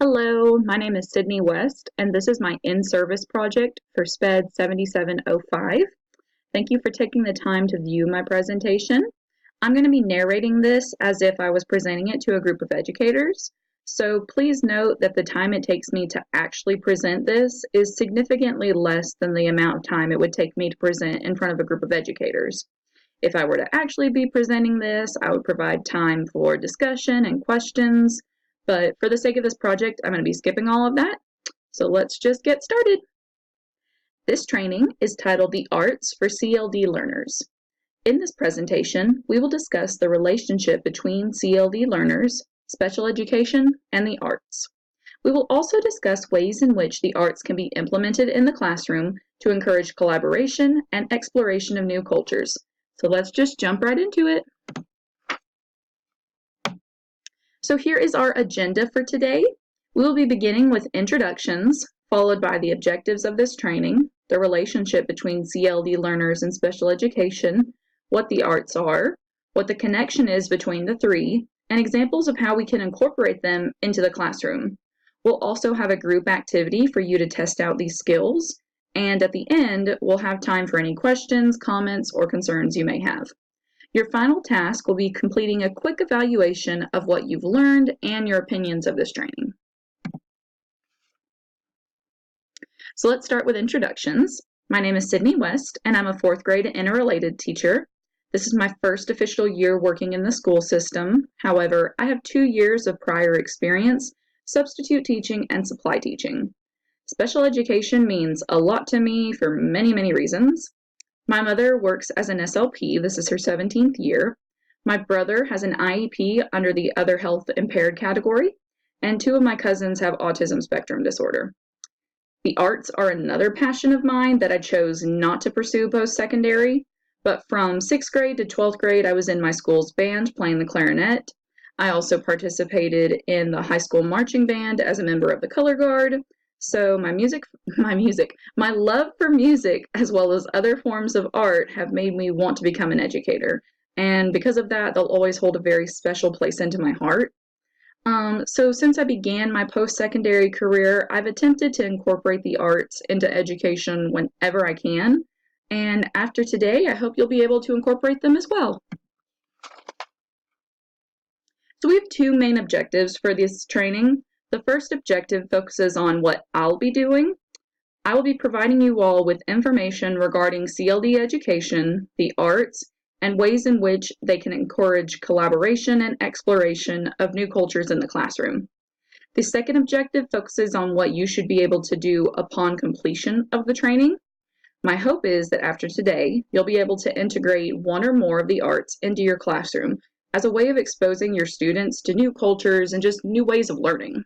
Hello, my name is Sydney West, and this is my in-service project for SPED 7705. Thank you for taking the time to view my presentation. I'm going to be narrating this as if I was presenting it to a group of educators, so please note that the time it takes me to actually present this is significantly less than the amount of time it would take me to present in front of a group of educators. If I were to actually be presenting this, I would provide time for discussion and questions. But for the sake of this project, I'm going to be skipping all of that. So let's just get started. This training is titled The Arts for CLD Learners. In this presentation, we will discuss the relationship between CLD learners, special education, and the arts. We will also discuss ways in which the arts can be implemented in the classroom to encourage collaboration and exploration of new cultures. So let's just jump right into it. So here is our agenda for today. We will be beginning with introductions, followed by the objectives of this training, the relationship between CLD learners and special education, what the arts are, what the connection is between the three, and examples of how we can incorporate them into the classroom. We'll also have a group activity for you to test out these skills, and at the end, we'll have time for any questions, comments, or concerns you may have. Your final task will be completing a quick evaluation of what you've learned and your opinions of this training. So let's start with introductions. My name is Sydney West, and I'm a fourth grade interrelated teacher. This is my first official year working in the school system. However, I have 2 years of prior experience, substitute teaching and supply teaching. Special education means a lot to me for many, many reasons. My mother works as an SLP. This is her 17th year. My brother has an IEP under the other health impaired category, and 2 of my cousins have autism spectrum disorder. The arts are another passion of mine that I chose not to pursue post-secondary, but from 6th grade to 12th grade, I was in my school's band playing the clarinet. I also participated in the high school marching band as a member of the color guard. So my love for music, as well as other forms of art, have made me want to become an educator. And because of that, they'll always hold a very special place into my heart. So since I began my post-secondary career, I've attempted to incorporate the arts into education whenever I can. And after today, I hope you'll be able to incorporate them as well. So we have 2 main objectives for this training. The first objective focuses on what I'll be doing. I will be providing you all with information regarding CLD education, the arts, and ways in which they can encourage collaboration and exploration of new cultures in the classroom. The second objective focuses on what you should be able to do upon completion of the training. My hope is that after today, you'll be able to integrate 1 or more of the arts into your classroom as a way of exposing your students to new cultures and just new ways of learning.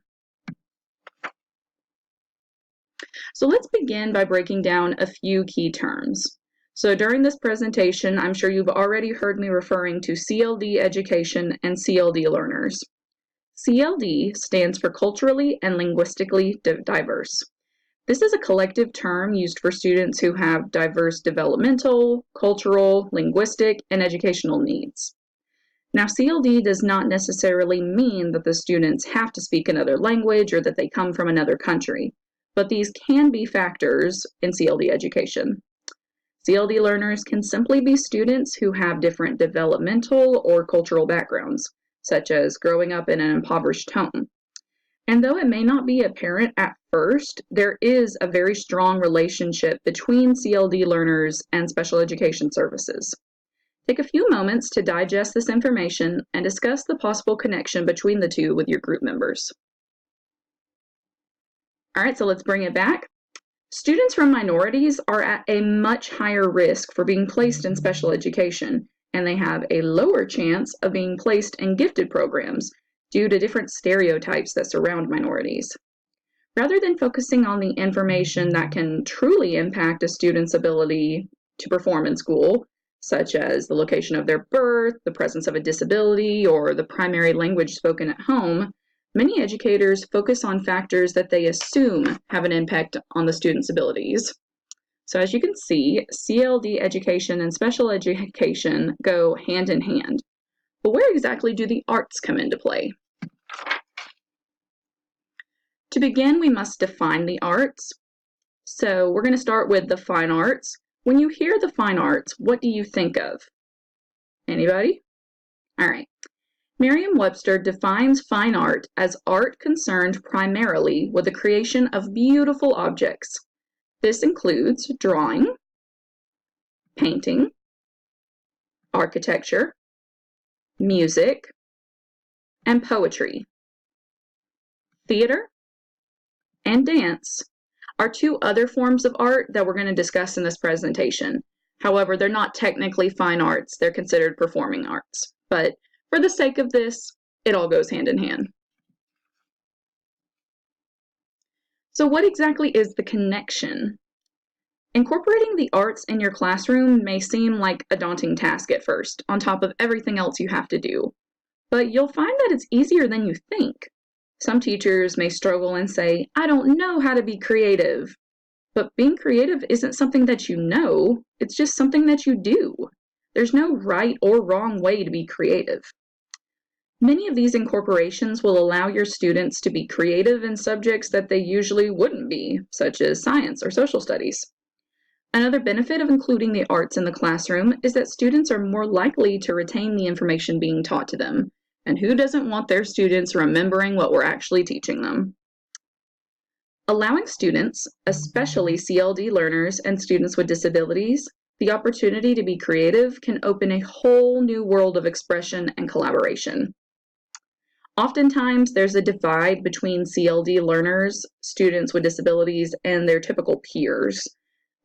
So let's begin by breaking down a few key terms. So during this presentation, I'm sure you've already heard me referring to CLD education and CLD learners. CLD stands for culturally and linguistically diverse. This is a collective term used for students who have diverse developmental, cultural, linguistic, and educational needs. Now, CLD does not necessarily mean that the students have to speak another language or that they come from another country, but these can be factors in CLD education. CLD learners can simply be students who have different developmental or cultural backgrounds, such as growing up in an impoverished home. And though it may not be apparent at first, there is a very strong relationship between CLD learners and special education services. Take a few moments to digest this information and discuss the possible connection between the two with your group members. All right, so let's bring it back. Students from minorities are at a much higher risk for being placed in special education, and they have a lower chance of being placed in gifted programs due to different stereotypes that surround minorities. Rather than focusing on the information that can truly impact a student's ability to perform in school, such as the location of their birth, the presence of a disability, or the primary language spoken at home, many educators focus on factors that they assume have an impact on the student's abilities. So as you can see, CLD education and special education go hand in hand. But where exactly do the arts come into play? To begin, we must define the arts. So we're going to start with the fine arts. When you hear the fine arts, what do you think of? Anybody? All right. Merriam-Webster defines fine art as art concerned primarily with the creation of beautiful objects. This includes drawing, painting, architecture, music, and poetry. Theater and dance are two other forms of art that we're going to discuss in this presentation. However, they're not technically fine arts, they're considered performing arts. But for the sake of this, it all goes hand in hand. So what exactly is the connection? Incorporating the arts in your classroom may seem like a daunting task at first, on top of everything else you have to do. But you'll find that it's easier than you think. Some teachers may struggle and say, I don't know how to be creative. But being creative isn't something that you know, it's just something that you do. There's no right or wrong way to be creative. Many of these incorporations will allow your students to be creative in subjects that they usually wouldn't be, such as science or social studies. Another benefit of including the arts in the classroom is that students are more likely to retain the information being taught to them. And who doesn't want their students remembering what we're actually teaching them? Allowing students, especially CLD learners and students with disabilities, the opportunity to be creative can open a whole new world of expression and collaboration. Oftentimes, there's a divide between CLD learners, students with disabilities, and their typical peers.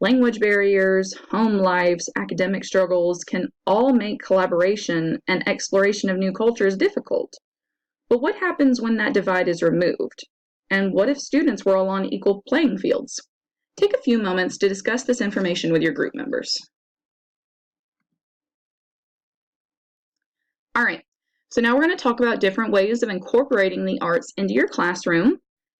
Language barriers, home lives, academic struggles can all make collaboration and exploration of new cultures difficult. But what happens when that divide is removed? And what if students were all on equal playing fields? Take a few moments to discuss this information with your group members. All right, so now we're going to talk about different ways of incorporating the arts into your classroom.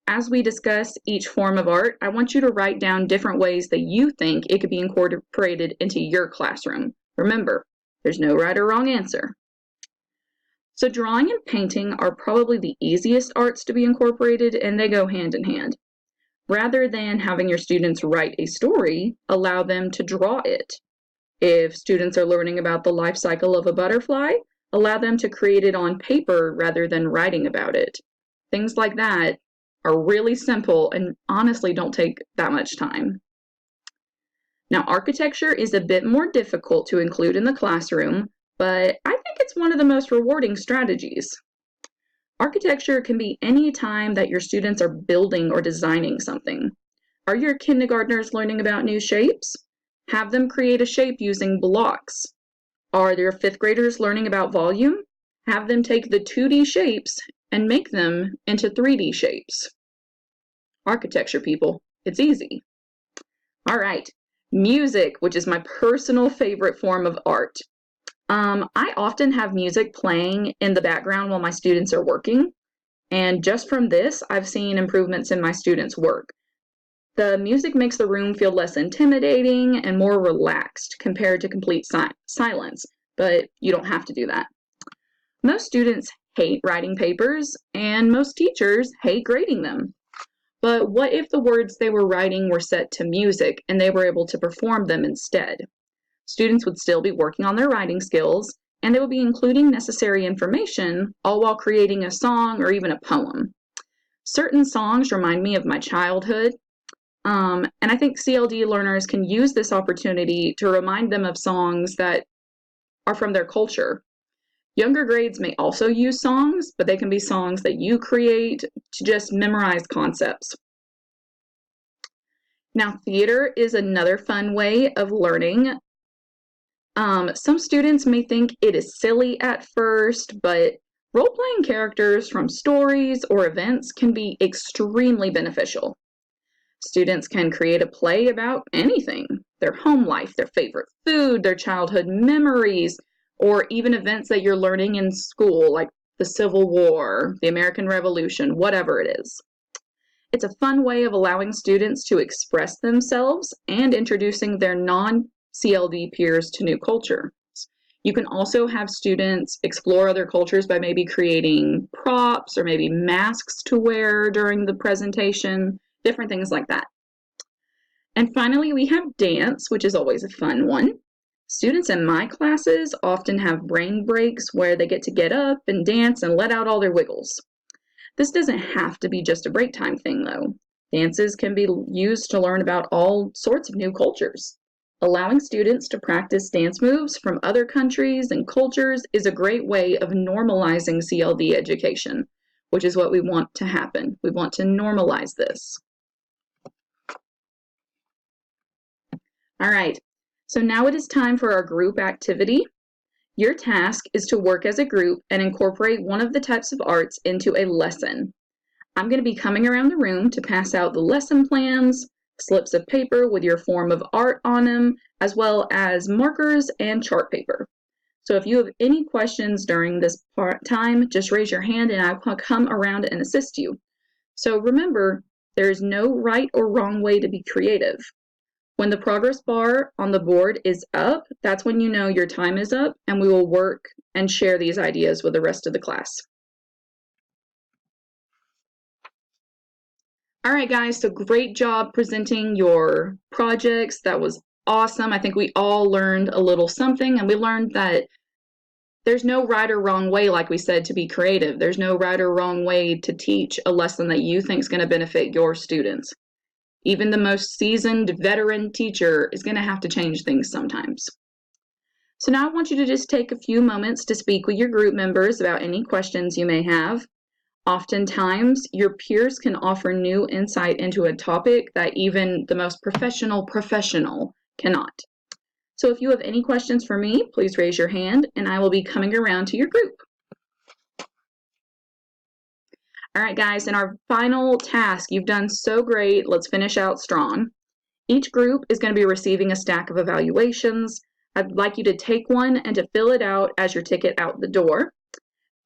As we discuss each form of art, I want you to write down different ways that you think it could be incorporated into your classroom. Remember, there's no right or wrong answer. So drawing and painting are probably the easiest arts to be incorporated, and they go hand in hand. Rather than having your students write a story, allow them to draw it. If students are learning about the life cycle of a butterfly, allow them to create it on paper rather than writing about it. Things like that are really simple and honestly don't take that much time. Now, architecture is a bit more difficult to include in the classroom, but I think it's one of the most rewarding strategies. Architecture can be any time that your students are building or designing something. Are your kindergartners learning about new shapes? Have them create a shape using blocks. Are their fifth graders learning about volume? Have them take the 2D shapes and make them into 3D shapes. Architecture, people, it's easy. All right, music, which is my personal favorite form of art. I often have music playing in the background while my students are working, and just from this, I've seen improvements in my students' work. The music makes the room feel less intimidating and more relaxed compared to complete silence, but you don't have to do that. Most students hate writing papers, and most teachers hate grading them. But what if the words they were writing were set to music and they were able to perform them instead? Students would still be working on their writing skills, and they would be including necessary information, all while creating a song or even a poem. Certain songs remind me of my childhood, and I think CLD learners can use this opportunity to remind them of songs that are from their culture. Younger grades may also use songs, but they can be songs that you create to just memorize concepts. Now, theater is another fun way of learning. Some students may think it is silly at first, but role-playing characters from stories or events can be extremely beneficial. Students can create a play about anything, their home life, their favorite food, their childhood memories, or even events that you're learning in school, like the Civil War, the American Revolution, whatever it is. It's a fun way of allowing students to express themselves and introducing their non-CLD peers to new culture. You can also have students explore other cultures by maybe creating props or maybe masks to wear during the presentation, different things like that. And finally, we have dance, which is always a fun one. Students in my classes often have brain breaks where they get up and dance and let out all their wiggles. This doesn't have to be just a break time thing, though. Dances can be used to learn about all sorts of new cultures. Allowing students to practice dance moves from other countries and cultures is a great way of normalizing CLD education, which is what we want to happen. We want to normalize this. All right, so now it is time for our group activity. Your task is to work as a group and incorporate one of the types of arts into a lesson. I'm going to be coming around the room to pass out the lesson plans, slips of paper with your form of art on them, as well as markers and chart paper. So if you have any questions during this time, just raise your hand and I'll come around and assist you. So remember, there is no right or wrong way to be creative. When the progress bar on the board is up, that's when you know your time is up, and we will work and share these ideas with the rest of the class. All right, guys, so great job presenting your projects. That was awesome. I think we all learned a little something, and we learned that there's no right or wrong way, like we said, to be creative. There's no right or wrong way to teach a lesson that you think is going to benefit your students. Even the most seasoned veteran teacher is going to have to change things sometimes. So now I want you to just take a few moments to speak with your group members about any questions you may have. Oftentimes, your peers can offer new insight into a topic that even the most professional cannot. So if you have any questions for me, please raise your hand and I will be coming around to your group. All right, guys, and our final task, you've done so great. Let's finish out strong. Each group is going to be receiving a stack of evaluations. I'd like you to take one and to fill it out as your ticket out the door.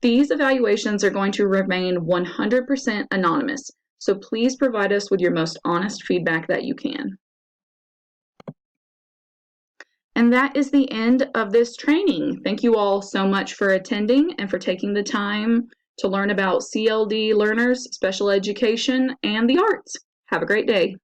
These evaluations are going to remain 100% anonymous, so please provide us with your most honest feedback that you can. And that is the end of this training. Thank you all so much for attending and for taking the time to learn about CLD learners, special education, and the arts. Have a great day.